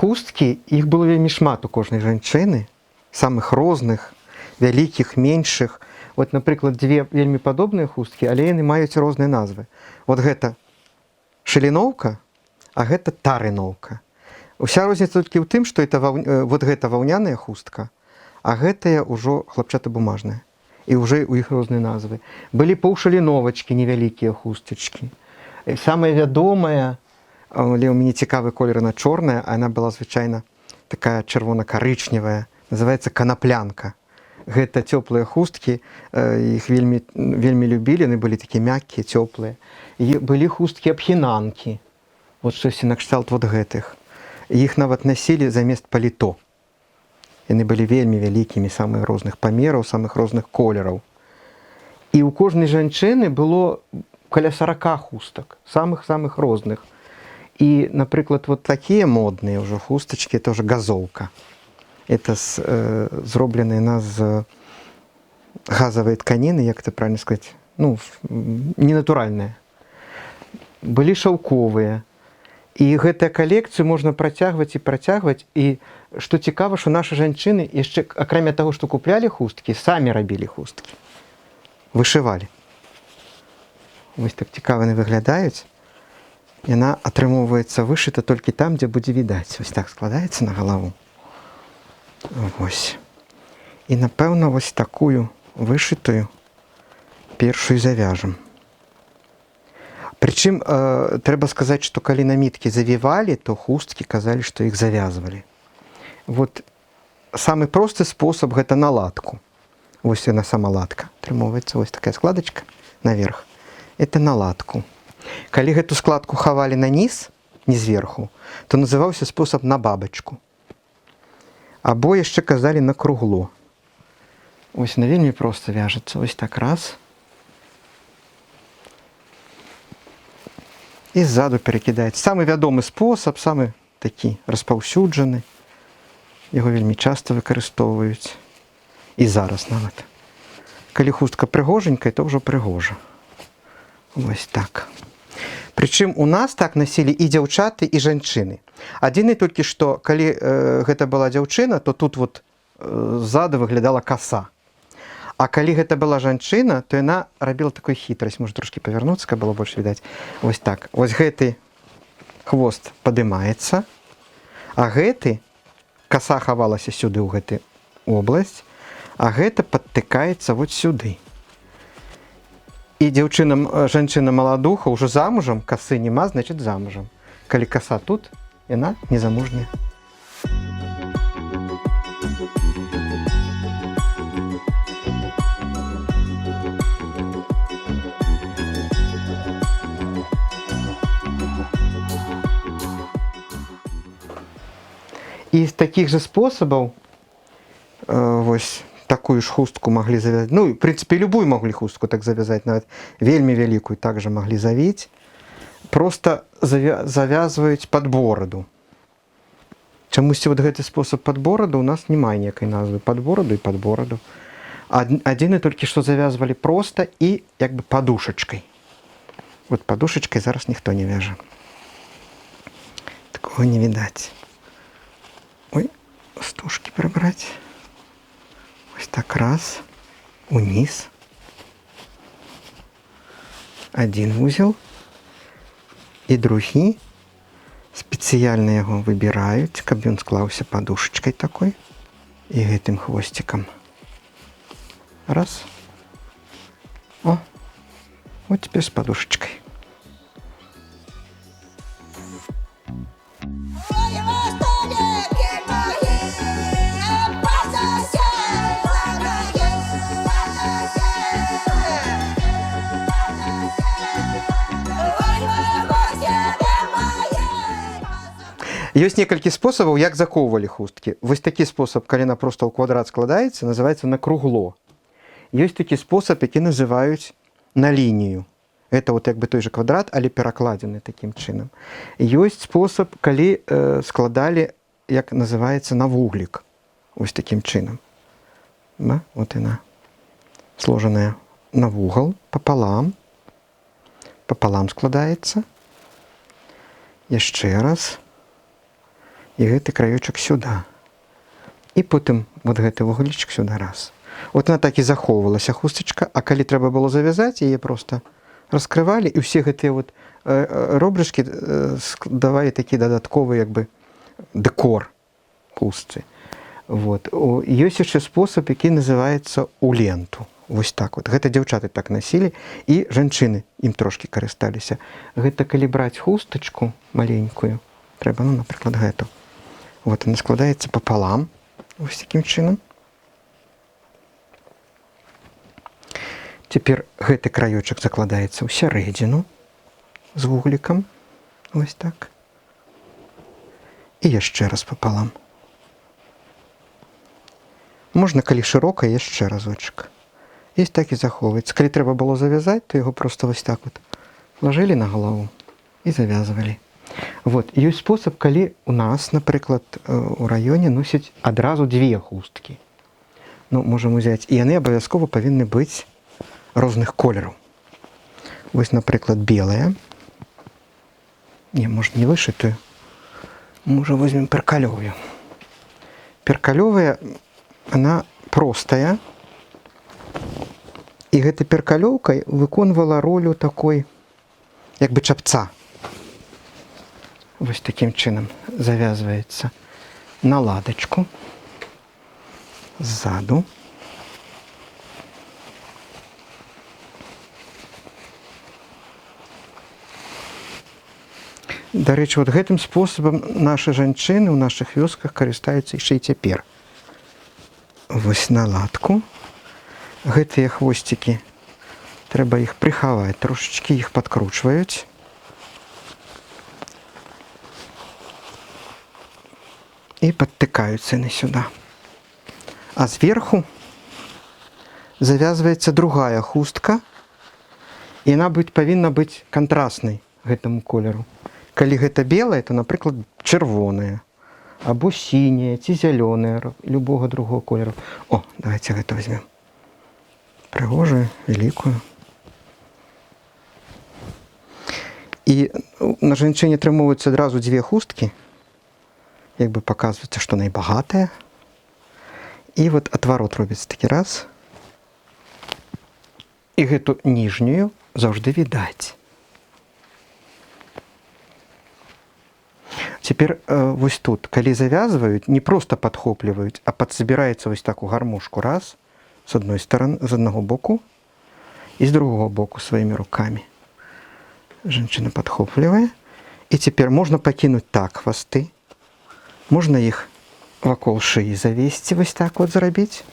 хусткі, іх было вельмі шмат у кожнай жанчыны, самых розных, вялікіх, меншых. Вот, напрыклад, дзве вельмі падобныя хусткі, але яны маюць розныя назвы. Вот гэта шаліноўка, а гэта тарыноўка. Уся розніца толькі ў тым, што вот гэта ваўняная хустка, а гэтая ўжо хлапчатобумажная. І ўжо ў іх розныя назвы. Былі паўшаліновачкі, невялікія хустачкі. Самая вядомая, але ў мяне цікавы колер, она чорная, а яна была звычайна такая чырвона-карычневая, называецца канаплянка. Гэта цёплыя хусткі, іх вельмі любілі, яны былі такія мяккія, цёплыя. І былі хусткі абхінанкі, вот штосьці накшталт вот гэтых. Іх нават насілі замест паліто. Яны былі вельмі вялікімі, самых розных памераў, самых розных колераў. І ў кожнай жанчыны было каля 40 хустак, самых-самых розных. І, напрыклад, вот такія модныя ўжо хустачкі, это ўжо газоўка. Это зробленыя з газавай тканіны, як это правильно сказаць, ну, ненатуральныя. Былі шаўковыя. І гэтую калекцыю можна працягваць і працягваць. І што цікава, што нашы жанчыны яшчэ, акрамя таго, што куплялі хусткі, самі рабілі хусткі. Вышывалі. Вось так цікава яны выглядаюць. Яна атрымоўваецца вышыта толькі там, дзе будзе відаць. Вось так складаецца на галаву. Вось. І, напэўна, вось такую вышытую першую завяжам. Прычым, трэба сказаць, што калі наміткі завівалі, то хусткі казалі, што іх завязвалі. Вот самы просты спосаб гэта наладку. Вось яна сама ладка. Атрымоўваецца вось такая складачка наверх. Это наладку. Калі гэту складку хавалі на низ, не зверху, то называўся спосаб на бабачку. Або яшчэ казалі на кругло. Вось на вельмі проста вяжацца. Вось так раз. І ззаду перакідаецца. Самы вядомы спосаб, самы такі распаўсюджаны. Яго вельмі часта выкарыстоўваюць. І зараз нават. Калі хустка прыгоженькая, то ўжо прыгожа. Вось так. Прычым у нас так насілі і дзяўчаты, і жанчыны. Адзіны толькі што, калі гэта была дзяўчына, то тут вот ззаду выглядала каса. А калі гэта была жанчына, то яна рабіла такую хітрасць. Можа трошкі павярнуцца, каб было больш відаць. Вось так. Вось гэты хвост падымаецца, а гэты, каса хавалася сюды ў гэту обласць, а гэта падтыкаецца вот сюды. І жанчына маладуха ўжо замужам, касы няма, значыць замужам. Калі каса тут, яна незамужняя. І з такіх жа спосабаў вось такую ж хустку маглі завязаць. Ну, в прынцыпе, любую маглі хустку так завязаць, нават вельмі вялікую также маглі завіць. Просто завязваюць пад бораду. Чамусьці вот гэты спосаб пад бораду у нас не мае ніякай назвы. Пад бораду і пад бораду. Адзіны толькі што завязвалі проста і як бы падушачкай. Вот падушачкай зараз ніхто не вяжа. Такого не відаць. Ой, стужкі прыбраць. Ось так раз, уніз. Адзін вузел. І другі. Спецыяльна яго выбіраюць, каб ён склаўся падушачкай такой. І гэтым хвосцікам. Раз. О, вот теперь с подушечкой. Ёсць некалькі спосабаў, як закоўвалі хусткі. Вось такі спосаб, калі яна проста ў квадрат складаецца, называецца на кругло. Ёсць такі спосаб, які называюць на лінію. Это вот як бы той же квадрат, але перакладзены такім чынам. Ёсць спосаб, калі складалі, як называецца, на вуглік. Вось такім чынам. Вот яна сложаная на вугал, пополам. Пополам складаецца. Яшчэ раз. і гэты краёчак сюда. І потым вот гэты вуглічак сюда раз. От она так і захоўвалася хустачка, а калі трэба было завязаць, яе просто раскрывалі, і ўсе гэтыя вот робрышкі давалі такі дадатковы як бы дэкор хустцы. Вот. Ёсць яшчэ спосаб, які называецца у ленту. Вось так вот. Гэта дзяўчаты так насілі, і жанчыны ім трошкі карысталіся. Гэта калі браць хустачку маленькую, трэба, ну, напрыклад, гэту. Вот она складаецца пополам, вось такім чынам. Цяпер гэты краёчак закладаецца ў сярэдзіну з вуглікам. Вось так. І яшчэ раз пополам. Можна, калі шырока, яшчэ разочак. І так і захоўваецца. Калі трэба было завязаць, то яго проста вось так вот ложылі на галаву і завязвалі. Вот. Ёсць спосаб, калі у нас, напрыклад, у раёне носяць адразу дзве хусткі. Ну, можам узяць. І яны абавязкова павінны быць розных колераў. Вось, напрыклад, белая. Не, можа, не вышытую. Можа, возьмем перкалёвую. Перкалёвая, она простая. І гэтай перкалёўкай выконвала ролю такой, як бы чапца. Вось такім чынам завязваецца на ладачку ззаду. Дарэчы, вот гэтым спосабам нашы жанчыны ў нашых вёсках карыстаюцца яшчэ і цяпер. Вось наладку. Гэтыя хвосцікі, трэба іх прыхаваць, трошачкі іх падкручваюць. І падтыкаюцца яны сюда. А зверху завязваецца другая хустка, і яна павінна быць кантраснай гэтаму колеру. Калі гэта белая, то, напрыклад, чырвоная, або сіняя, ці зялёная, любога другого колеру. О, давайте гэта возьмем. Прыгожую, великую. І на жанчыне атрымоўваюцца адразу дзве хусткі, як бы паказваецца, што найбагатая. І вот отварот робіцца такі раз. І гэту ніжнюю заўжды відаць. Цяпер вось тут, калі завязваюць, не проста падхопліваюць, а падсабіраецца вось так у гармошку раз, з адной стороны, з аднаго боку, і з другого боку сваімі рукамі. Жанчына падхоплівае. І цяпер можна пакінуць так хвасты, можна іх вакол шыі завесці, вось так вот зрабіць.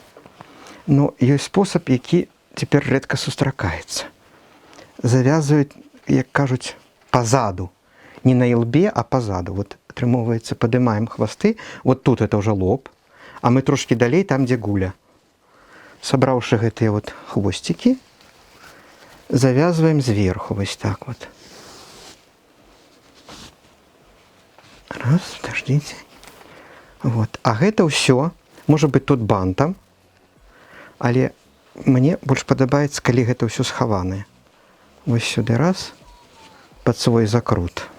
Но ёсць спосаб, які цяпер рэдка сустракаецца. Завязваюць, як кажуць, пазаду. Не на ілбе, а пазаду. Вот атрымоўваецца, падымаем хвасты. Вот тут это ўжо лоб, а мы трошкі далей, там, дзе гуля. Сабраўшы гэтыя вот хвосцікі, завязваем зверху, вось так вот. Раз, подождите. Вот. А гэта ўсё, можа быць тут бантам, але мне больш падабаецца, калі гэта ўсё схаванае. Вось сюды раз, пад свой закрут.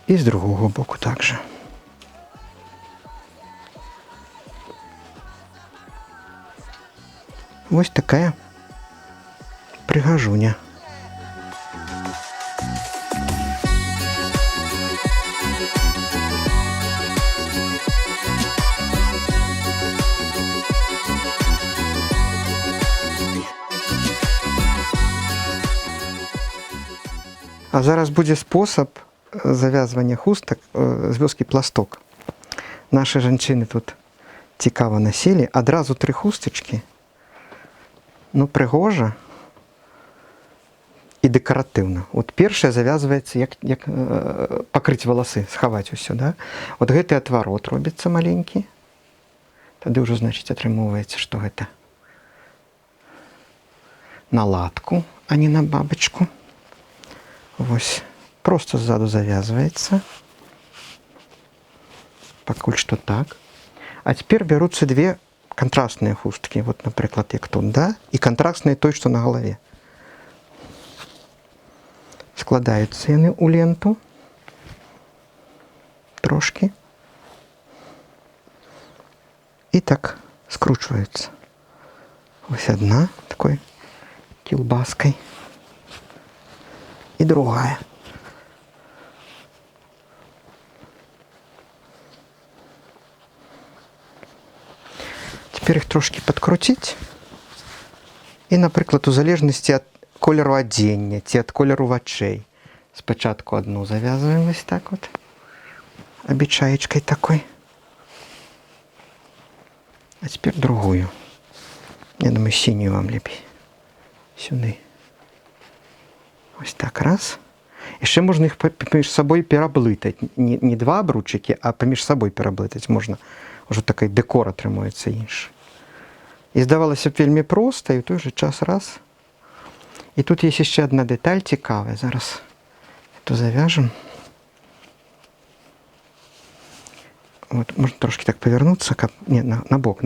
І з другого боку также. Вось такая прыгажуня. А зараз будзе спосаб завязвання хустак з вёскі Пласток. Нашы жанчыны тут цікава насілі. Адразу 3 хустачкі. Ну, прыгожа і дэкаратыўна. Вот першая завязваецца, як пакрыць валасы, схаваць усё, да? Вот гэты отварот робіцца маленькі. Тады ўжо, значыць, атрымоўваецца, што гэта на латку, а не на бабачку. Вось, просто ззаду завязваецца. Пакуль што так. А цяпер бяруцца 2 контрастные хусткі. Вот, напрыклад, як тут, да? І контрастные той, што на галаве. Складаюцца яны ў ленту. Трошки. І так скручваюцца. Ось одна такой кілбаскай. І другая. Теперь их трошки подкрутить. І, наприклад, у залежності від кольору одіння, ці від кольору вачей. Спочатку одну зав'язуємо ось так от. Обечаечкой такой. А теперь другую. Я думаю, синюю вам лепей. Сюди. Ось так, раз. І ще можна їх поміж собою переплутати. Не два обручики, а поміж собою переплутати можна. Уже такий декор отримується інший. І здавалося б вельми просто, і в той же час раз. І тут є ще одна деталь цікава. Зараз то зав'яжемо. Вот, можно трошки так повернуться, каб... не, на бок,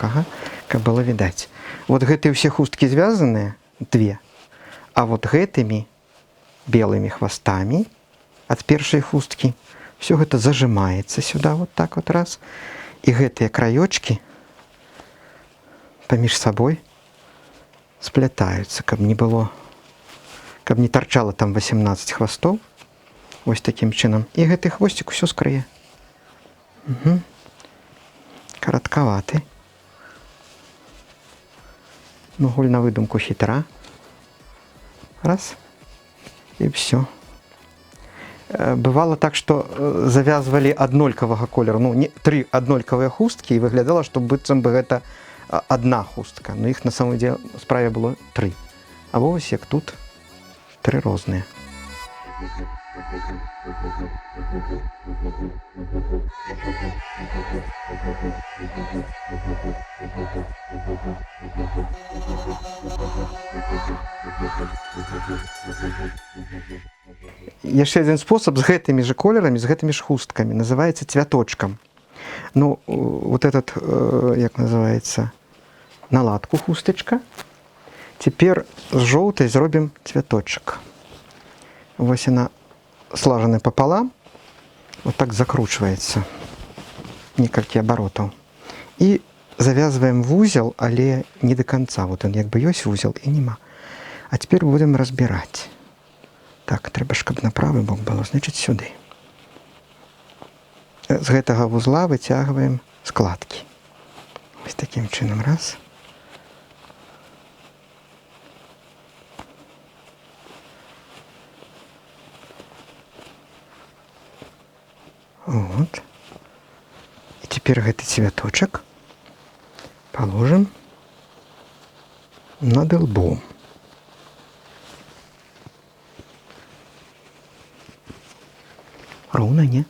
ага, как было видать. Вот гэтые все хустки связанные, две, а вот гэтыми белыми хвостами от первой хустки все это зажимается сюда, вот так вот раз. И гэтые краечки поміж собой сплетаются, каб не было, каб не торчало там 18 хвостов, вот таким чином. И гэты хвостик все скрые. Угу. Коротковатый. Ну, голь на выдумку хитра. Раз. И все. Бывало так, что завязывали однолькового колера. Ну, не, 3 однольковые хустки, и выглядало, что быццам бы это одна хустка. Но их на самом деле справе было 3. А вось як тут 3 розные. Яшчэ один способ з гэтымі же колерамі, з гэтымі ж хусткамі называется цвяточком. Ну, вот этот, як называется, наладку хусточка. Теперь с желтой зробим цвяточек. Вот она слажена пополам, вот так закручивается несколько оборотов. И завязываем в узел, але не до конца. Вот он как бы есть узел и нема. А теперь будем разбирать. Так, треба ж, каб на правый бок было, значит сюда. С гэтага вузла вытягиваем складки. Вот таким чином раз. Вот. И теперь этот цветочек положим над лбом. Ровно, не?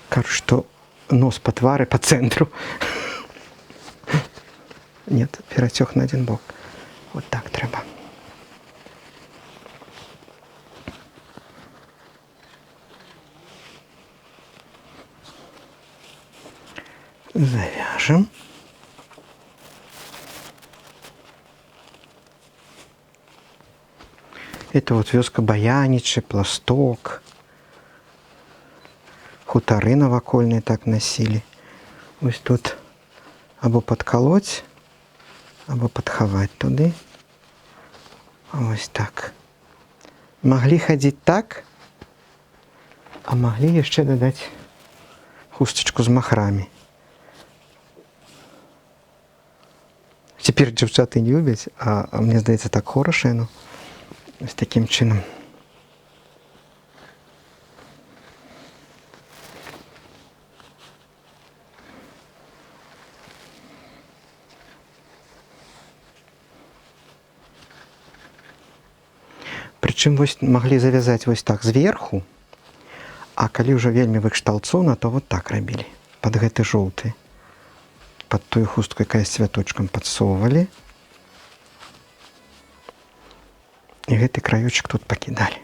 Кажется, что нос по твари, по центру. Нет, перетек на один бок. Вот так треба. Завяжем. Это вот вёска Баяничи, Пласток. Хутары навакольные так носили. Ось тут або подколоть, або подховать туды. Ось так. Могли ходить так, а могли еще додать хусточку с махрами. Теперь дівчата не люблять, а мені здається так хороше, ну, ось таким чином. Причем вось могли завязать вось так зверху, а калі уже вельмі выкшталцоўна, то вот так рабілі, под гэты жоўты. Под ту хустку, якая с цвяточком подсовывали. И гэты краёчек тут покидали.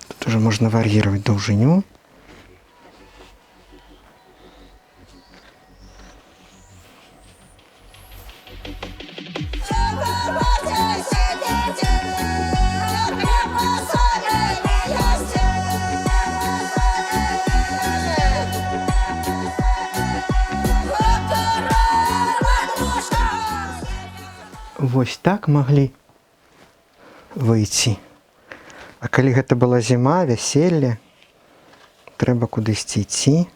Тут уже можно варьировать должиню. вось так маглі выйти. А калі гэта была зіма, вяселле, трэба кудысьці ісці.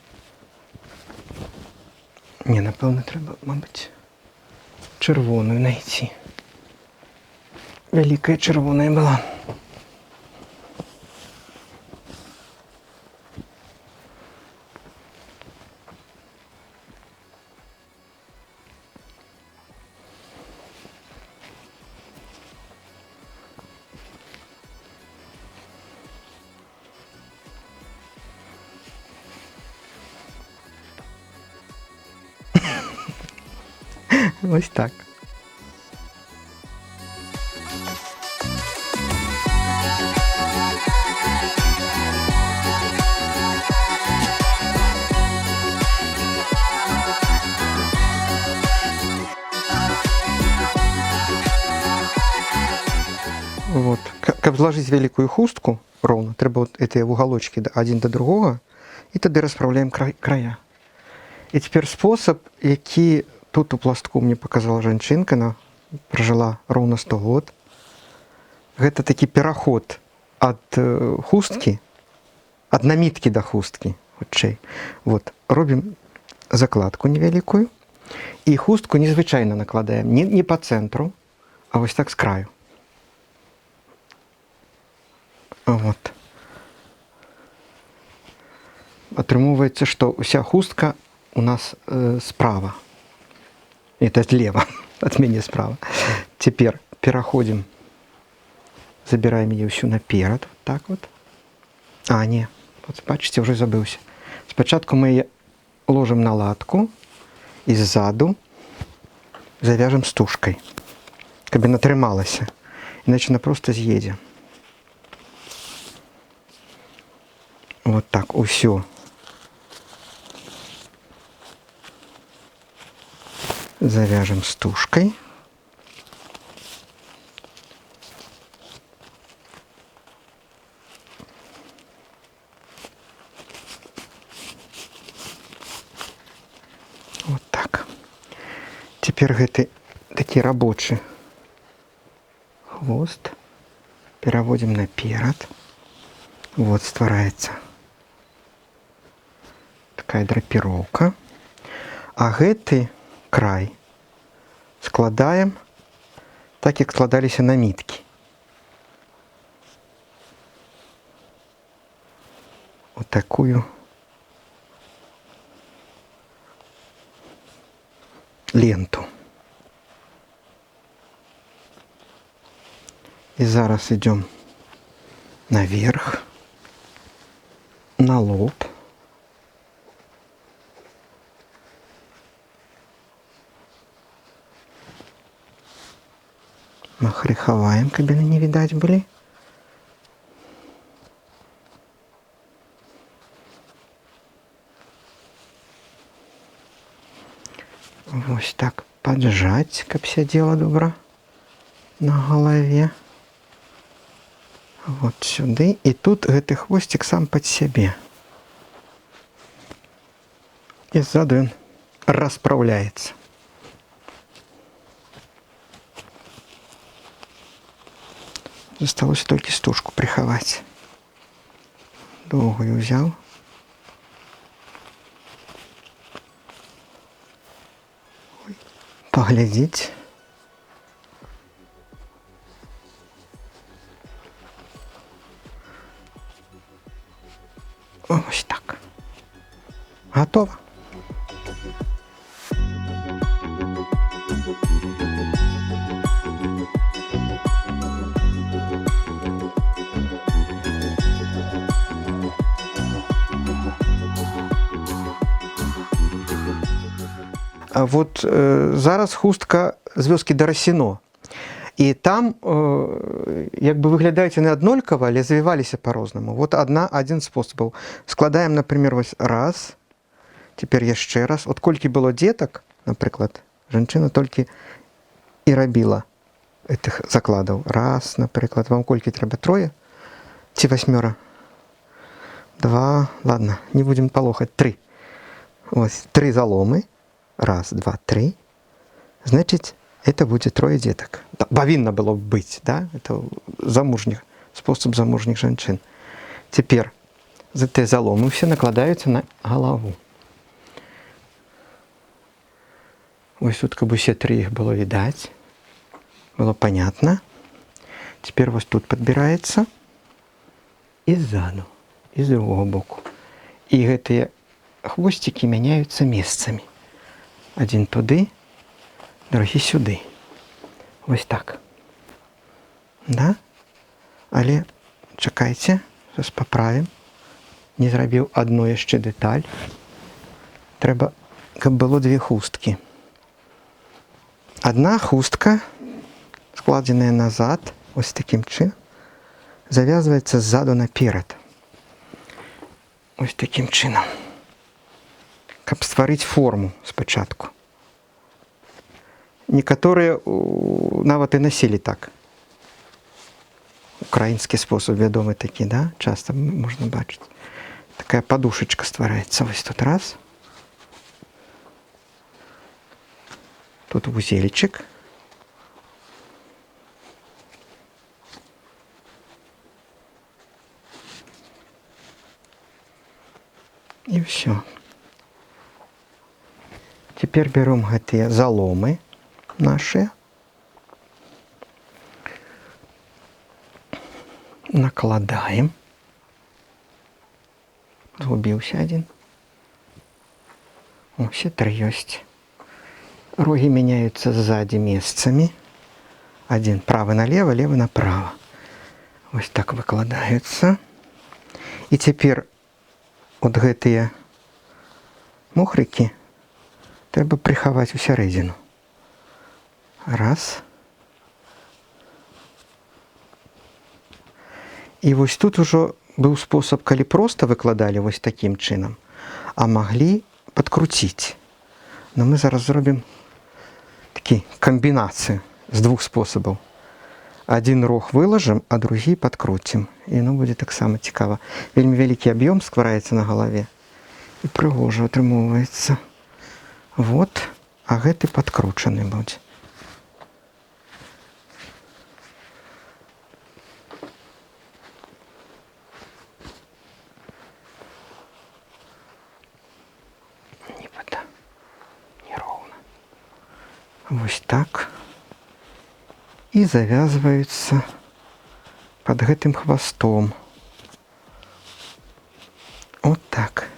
Не, напэўна, трэба, мабыць, чырвоную найти. Вялікая чырвоная была. Ось так. Вот. Каб зложить великую хустку ровно, трэба вот эти уголочки один до другого, и тогда расправляем края. И теперь способ, які тут у пластку мне показала жанчынка, она прожила ровно 100 год. Гэта такі пераход ад хусткі, ад наміткі да хусткі, хутчэй. Вот. Робім закладку невялікую, і хустку незвычайна накладаем, не по центру, а вось так з краю. Вот. Атрымоўваецца, што ўся хустка у нас справа. Это слева, от меня справа. Теперь переходим, забираем ее всю наперед, вот так вот. А, не, вот бачите, уже забылся. Спочатку мы ее ложим на латку и сзаду завяжем стужкой, каб яна трымалася, иначе она просто съедет. Вот так, усё. Завяжем стужкой. Вот так. Теперь гэты такі рабочий хвост переводим наперед. Вот ствараецца такая драпіроўка. А гэты край складаем так, як складаліся наміткі. Вот такую ленту. И зараз идем наверх, на лоб. Махры хаваем, каб яны не відаць былі. Вось так поджать, каб сядзела добра на галаве. Вот сюды. И тут гэты хвостик сам под сябе. И сзаду он расправляется. Засталося толькі стужку прихаваць. Доўгую взял. Поглядеть. Ось так. Готово. А вот зараз хустка з вёскі да Расіно. І там як бы выглядаюць яны аднолькава, але завіваліся па-рознаму. Вот адзін спосабаў. Складаем, например, вось раз, цяпер яшчэ раз. От колькі было дзетак, напрыклад, жанчына толькі і рабіла гэтых закладаў. Раз, напрыклад, вам колькі трэба? 3 ці 8? 2, ладно, не будем палохаць, 3. Ось, 3 заломы. Раз, два, 3. Значит, это будет 3 деток. Повинно было б быць, да? Это замужних, способ замужних жанчын. Теперь те заломы все накладаються на голову. Ось тут как бы все 3 их было видать. Было понятно. Теперь вот тут подбирается. И сзаду, и с другого боку. И эти хвостики меняются местами. Один туди, другий сюди. Ось так. Да? Але чекайте, зараз поправимо. Не зробив одну ще деталь. Треба, щоб було 2 хустки. Одна хустка, складена назад, ось таким чином, зав'язується ззаду наперед. Ось таким чином. Щоб створити форму спочатку. Некоторые навіть і носили так. Український спосіб відомий такий, да? Часто можна бачити. Така подушечка створяється. Ось тут раз. Тут вузельчик. И все. Теперь берем эти заломы наши. Накладаем. Згубился один. О, все 3 есть. Роги меняются сзади местами. Один правый налево, левый направо. Вот так выкладываются. И теперь вот гэтые мухрики треба приховать у середину. Раз. И вот тут уже был способ, коли просто выкладали вот таким чином, а могли подкрутить. Но мы зараз зробим такі комбинации с 2 способов. Один рог выложим, а другий подкрутим. И оно будет так само цікаво. Вельми великий объем складається на голове. И пригоже отримується. Вот, а гэты подкручений буде. Неровно. Вот так. И завязываются под гэтым хвостом. Вот так.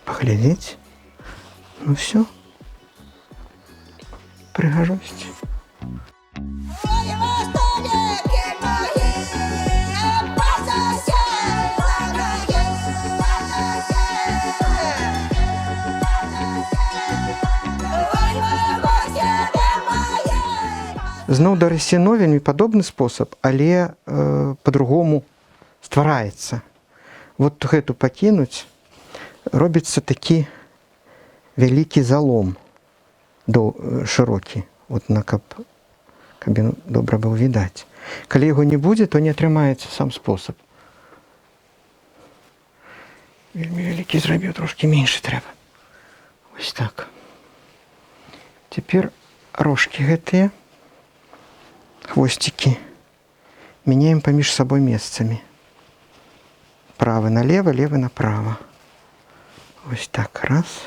Поглядеть. Ну все. Пригожусь. Зноў да расіно вельмі падобны спосаб, але по-другому ствараецца. Вот гэту пакінуць, робіцца такі вялікі залом шырокі, вот каб ён добра быў відаць. Калі яго не будзе, то не атрымаецца сам спосаб. Вельмі вялікі зрабіў, трошкі меншы трэба. Вось так. Цяпер рожкі гэтыя, хвостики, меняем поміж собой местами. Правый налево, левый направо. Вот так, раз.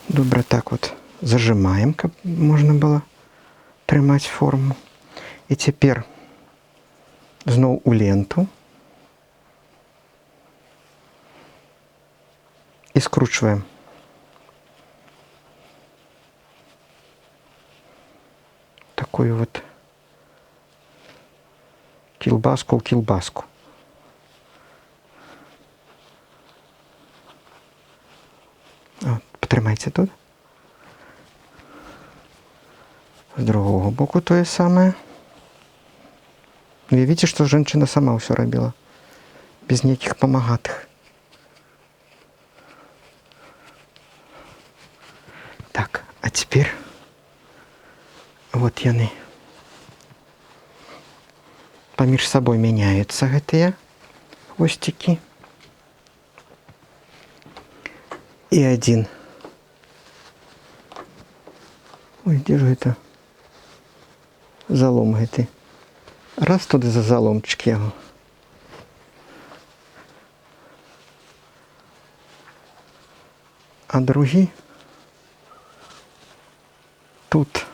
Добре так вот зажимаем, как можно было трымать форму. И теперь зноў у ленту. И скручиваем. Такую вот килбаску в килбаску. Вот, потримайте тут. С другого боку то же самое. Вы видите, что женщина сама все робила. Без никаких помогатых. от яны паміж сабой мяняюцца гэтыя хвосцікі. І адзін. Ой, дзе ж гэта? Залом гэты. Раз туды за заломчык яго. А другі тут.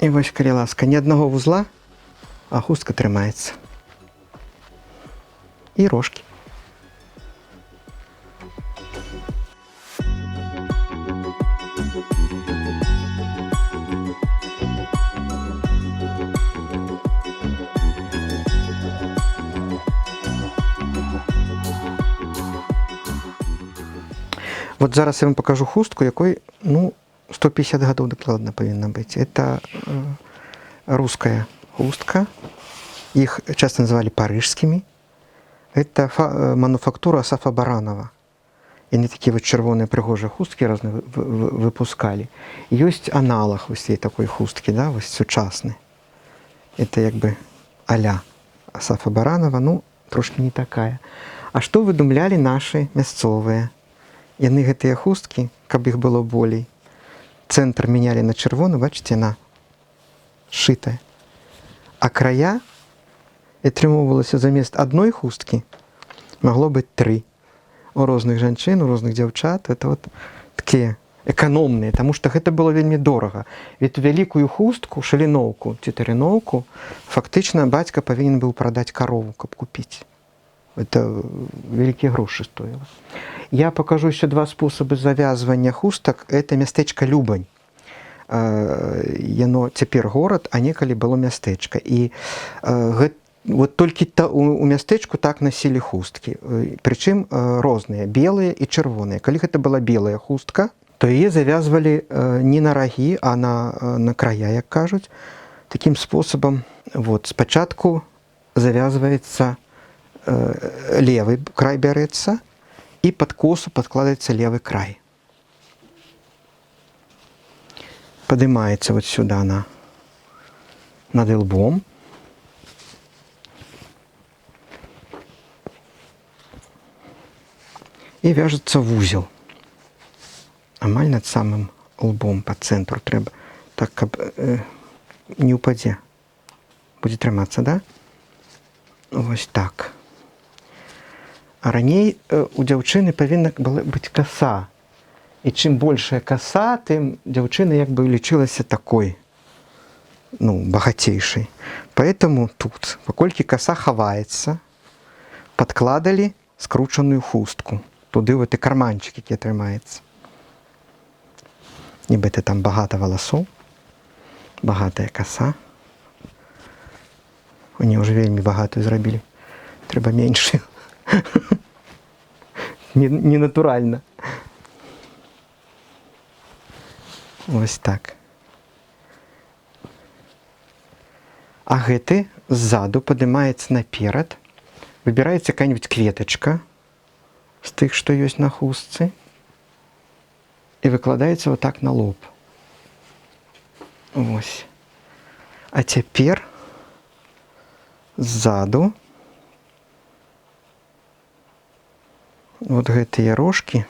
І вось, калі ласка, ні аднаго вузла, а хустка трымаецца. І рожкі. Вот зараз я вам покажу хустку, якой, 150 гадоў дакладна павінна быць. Это русская хустка. Их часто называли парижскими. Это мануфактура Асафа Баранова. И они такие вот червоные пригожие хустки разные выпускали. Есть аналог всей такой хустки, да, вот сучасный. Это как бы а-ля Асафа Баранова, трошки не такая. А что выдумляли наши мясцовые? Яны гэтыя хусткі, каб іх было болей, цэнтр менялі на чырвоны, бачыце, на сшытая. А края атрымоўвалася замест адной хусткі магло быць 3. У розных жанчын, у розных дзяўчат. Это вот такія эканомныя, таму што гэта было вельмі дорага. Ведь вялікую хустку, шаліноўку ці тэрыноўку фактычна бацька павінен быў прадаць карову, каб купіць. Это великие гроши стоило. Я покажу еще 2 способы завязывания хусток. Это местечко Любань. Яно цяпер город, а некалі было мястэчка. І вот толькі у мястэчку так носілі хусткі. Прычым розныя, белыя і чырвоныя. Калі гэта была белая хустка, то яе завязвалі не на рагі, а на края, як кажуць. Таким способом вот, спачатку завязваецца левый край бярэцца і пад косу падкладаецца левы край. Падымаецца вот сюда над лбом. І вяжецца вузел. Амаль над самым лбом по цэнтру трэба. Так, каб не ўпадзе. Будзе трымацца, да? Вось так. А раней у дзяўчыны павінна была быць каса. І чым большая каса, тым дзяўчына як бы лічылася такой, багацейшай. Поэтому тут, паколькі каса хаваецца, падкладалі скручаную хустку. Туды вот і карманчик, які трымаецца. Нібыта там багата валасоў, багатая каса. Они уже вельмі багатую зрабілі. Трэба меншую. Ненатуральна. Ось так. А гэты ззаду падымаецца наперад. Выбіраецца якая-нибудь кветачка з тых, што ёсць на хустцы. І выкладаецца вот так на лоб. Ось. А цяпер ззаду вот гэтыя рожкі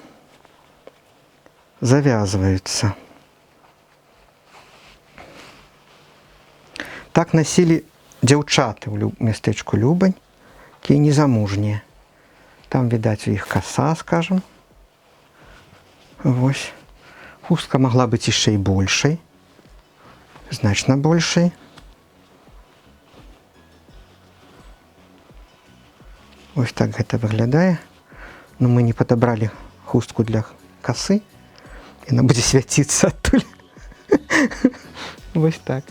завязваюцца. Так насілі дзяўчаты ў мястэчку Любань, якія незамужнія. Там, відаць, у іх каса, скажем. Вось. Хустка магла быць яшчэ і большай. Значна большай. Ось так гэта выглядае. Но мы не падабралі хустку для касы. Яна будзе свяціцца адтуль. Вось так.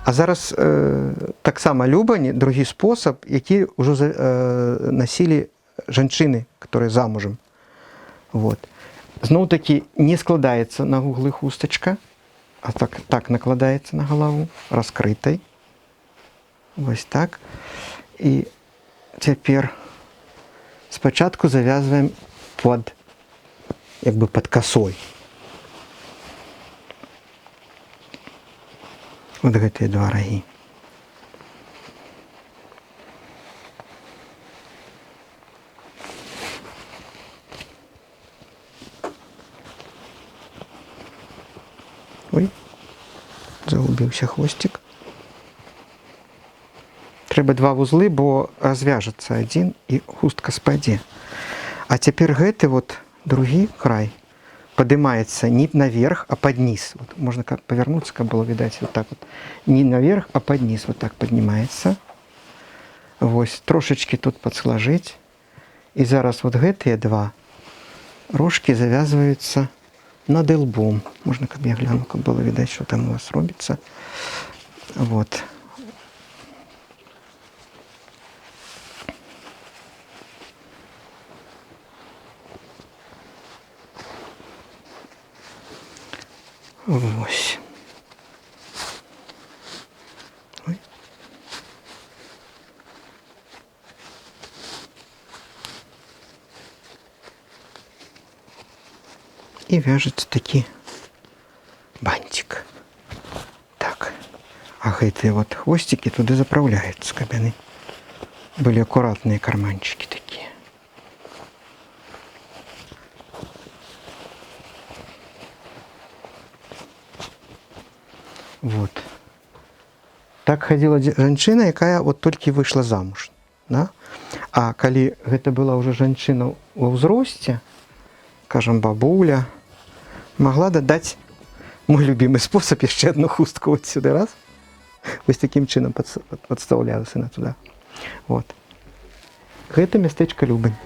А зараз таксама Любань, другі спосаб, які ўжо насілі жанчыны, которые замужем. Вот. Знову таки не складається на вугли хусточка, а так накладається на голову, розкритий. Ось так. І тепер спочатку зав'язуємо під косою. Ось ці два роги. Ой, загубився хвостик. Треба два вузли, бо розв'яжеться один і хустка спаде. А тепер гэты вот другий край поднимается не наверх, а под низ. Вот можно как повернуться, как было видать, вот так вот. Не наверх, а под низ. Вот так поднимается. Вот. Трошечки тут подсложить. И зараз вот гэтые два рожки завязываются над лбом. Можно, как я гляну, как было видать, что там у вас робится. Вот. Ось. Ой. І вяжется такий бантик. Так. А эти вот хвостики туда заправляются, как они были аккуратные карманчики такие. Вот. Так ходила жанчына, якая вот толькі вышла замуж. Да? А калі гэта была уже жанчына ва ўзросце, скажем, бабуля, могла дадаць мой любимый способ яшчэ одну хустку вот сюда раз. Вось таким чынам подставляю сына туда. Вот. Гэта мястэчка Любань.